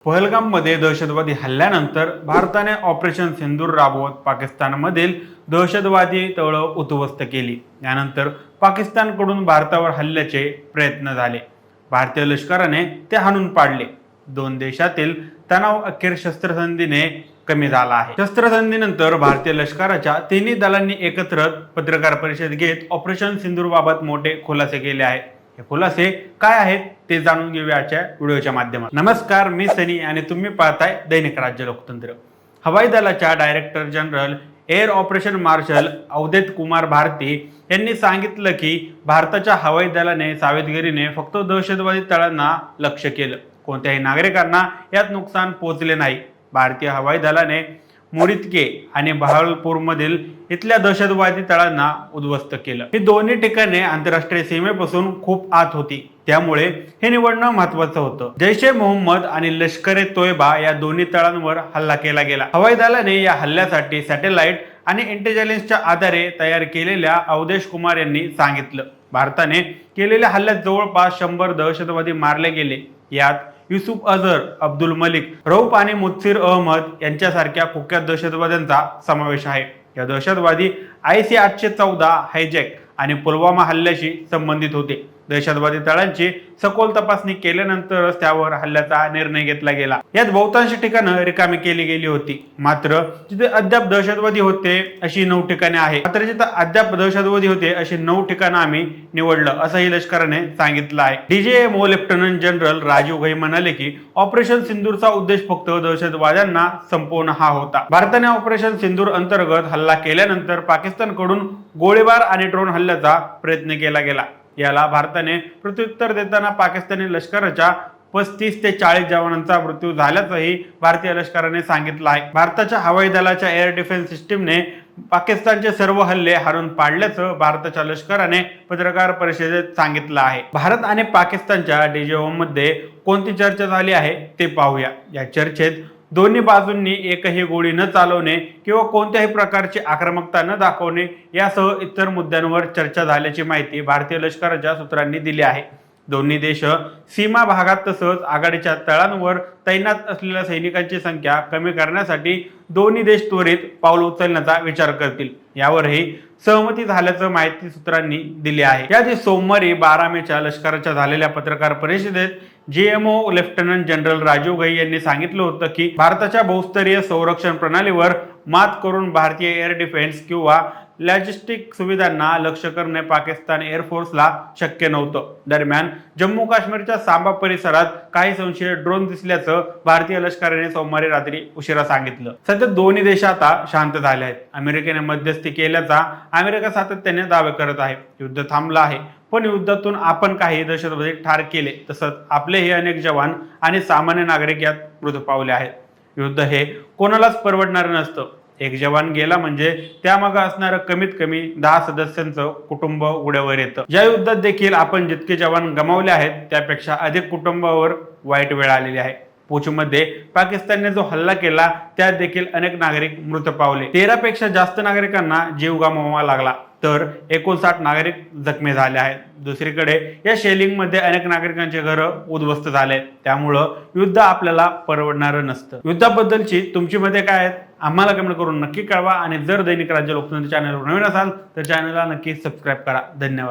पहलगाममध्ये दहशतवादी हल्ल्यानंतर भारताने ऑपरेशन सिंदूर राबवत पाकिस्तानमधील दहशतवादी तळं उद्ध्वस्त केली। यानंतर पाकिस्तानकडून भारतावर हल्ल्याचे प्रयत्न झाले। भारतीय लष्कराने ते हाणून पाडले। दोन देशातील तणाव अखेर शस्त्रसंधीने कमी झाला आहे। शस्त्रसंधीनंतर भारतीय लष्कराच्या तिन्ही दलांनी एकत्र पत्रकार परिषद घेत ऑपरेशन सिंदूर बाबत मोठे खुलासे केले आहेत। हे खुलासे काय आहेत ते जाणून घेऊया आजच्या व्हिडिओच्या माध्यमातून। नमस्कार, मी सनी आणि तुम्ही पाहताय दैनिक राज्य लोकतंत्र। हवाई दलाच्या director general air operation marshal Awadhesh Kumar Bharti यांनी सांगितलं की भारताच्या हवाई दलाने सावधगिरीने फक्त दहशतवादी तळांना लक्ष्य केलं। कोणत्याही नागरिकांना यात नुकसान पोहोचले नाही। भारतीय हवाई दलाने मोरितके आणि बहावलपूरमधील इथल्या दहशतवादी तळांना उद्ध्वस्त केलं। ही दोन्ही ठिकाणे आंतरराष्ट्रीय सीमेपासून खूप आत होती, त्यामुळे हे निवडणं महत्त्वाचं होतं। जैश ए मोहम्मद आणि लष्कर ए तोयबा या दोन्ही तळांवर हल्ला केला गेला। हवाई दलाने या हल्ल्यासाठी सॅटेलाइट आणि इंटेलिजन्सच्या आधारे तयार केलेल्या अवधेश कुमार यांनी सांगितलं। भारताने केलेल्या हल्ल्यात जवळपास 100 दहशतवादी मारले गेले। यात युसुफ अझहर, अब्दुल मलिक, रऊफ आणि मुत्सिर अहमद यांच्यासारख्या कुख्यात दहशतवाद्यांचा समावेश आहे। या दहशतवादी IC-814 हायजॅक आणि पुलवामा हल्ल्याशी संबंधित होते। दहशतवादी तळांची सखोल तपासणी केल्यानंतरच त्यावर हल्ल्याचा निर्णय घेतला गेला। यात बहुतांश ठिकाणं रिकामी केली गेली होती। मात्र जिथे अद्याप दहशतवादी होते अशी 9 ठिकाणे आहेत। मात्र जिथे अद्याप दहशतवादी होते अशी 9 ठिकाणं आम्ही निवडलं, असंही लष्कराने सांगितलं आहे। DGMO lieutenant general Rajiv Ghai म्हणाले की ऑपरेशन सिंदूरचा उद्देश फक्त दहशतवाद्यांना संपवणं हा होता। भारताने ऑपरेशन सिंदूर अंतर्गत हल्ला केल्यानंतर पाकिस्तानकडून गोळीबार आणि ड्रोन हल्ल्याचा प्रयत्न केला गेला। याला भारताने प्रत्युत्तर देताना पाकिस्तानी लष्कराच्या 35 ते 40 जवानांचा मृत्यू झाल्याचंही भारतीय लष्कराने सांगितलं आहे। भारताच्या हवाई दलाच्या एअर डिफेन्स सिस्टीमने पाकिस्तानचे सर्व हल्ले हाणून पाडल्याचं भारताच्या लष्कराने पत्रकार परिषदेत सांगितलं आहे। भारत आणि पाकिस्तानच्या DGMO मध्ये कोणती चर्चा झाली आहे ते पाहूया। या चर्चेत दोन्ही बाजूंनी एकही गोळी न चालवणे किंवा कोणत्याही प्रकारची आक्रमकता न दाखवणे यासह इतर मुद्द्यांवर चर्चा झाल्याची माहिती भारतीय लष्कराच्या सूत्रांनी दिली आहे। दोन्ही देश सीमा भागात तसंच आघाडीच्या तळांवर तैनात असलेल्या सैनिकांची संख्या कमी करण्यासाठी दोन्ही देश त्वरित पाऊल उचलण्याचा विचार करतील, यावरही सहमती झाल्याचं माहिती सूत्रांनी दिली आहे। याआधी सोमवारी 12 मेच्या लष्कराच्या झालेल्या पत्रकार परिषदेत GMO lieutenant general Rajiv Ghai यांनी सांगितलं होतं की भारताच्या बहुस्तरीय संरक्षण प्रणालीवर मात करून भारतीय एअर डिफेन्स किंवा लॉजिस्टिक सुविधांना लक्ष्य करणे पाकिस्तान एअरफोर्सला शक्य नव्हतं। दरम्यान जम्मू काश्मीरच्या सांबा परिसरात काही संशयित ड्रोन दिसल्याचं भारतीय लष्कराने सोमवारी रात्री उशिरा सांगितलं। सध्या दोन्ही देश आता शांत झाले आहेत। अमेरिकेने मध्यस्थी केल्याचा अमेरिका सातत्याने दावे करत आहे। युद्ध थांबलं आहे, पण युद्धातून आपण काही दहशतवादी ठार केले, तसंच आपलेही अनेक जवान आणि सामान्य नागरिक यात मृत्यू पावले आहेत। युद्ध हे कोणालाच परवडणार नसतं। एक जवान गेला म्हणजे त्यामागे असणारं कमीत कमी 10 सदस्यांचं कुटुंब उघड्यावर येतं। या युद्धात देखील आपण जितके जवान गमावले आहेत त्यापेक्षा अधिक कुटुंबावर वाईट वेळ आलेली आहे। पूंछमध्ये पाकिस्तानने जो हल्ला केला त्यात देखील अनेक नागरिक मृत पावले। 13 पेक्षा जास्त नागरिकांना जीव गमवावा लागला, तर 59 नागरिक जखमी झाले आहेत। दुसरीकडे या शेलिंगमध्ये अनेक नागरिकांचे घरं उद्ध्वस्त झाले आहेत। त्यामुळं युद्ध आपल्याला परवडणारं नसतं। युद्धाबद्दलची तुमची मते काय आहेत आम्हाला कमेंट करून नक्की कळवा आणि जर दैनिक राज्य लोकतंत्र चॅनलवर नवीन असाल तर चॅनलला नक्की सबस्क्राईब करा। धन्यवाद।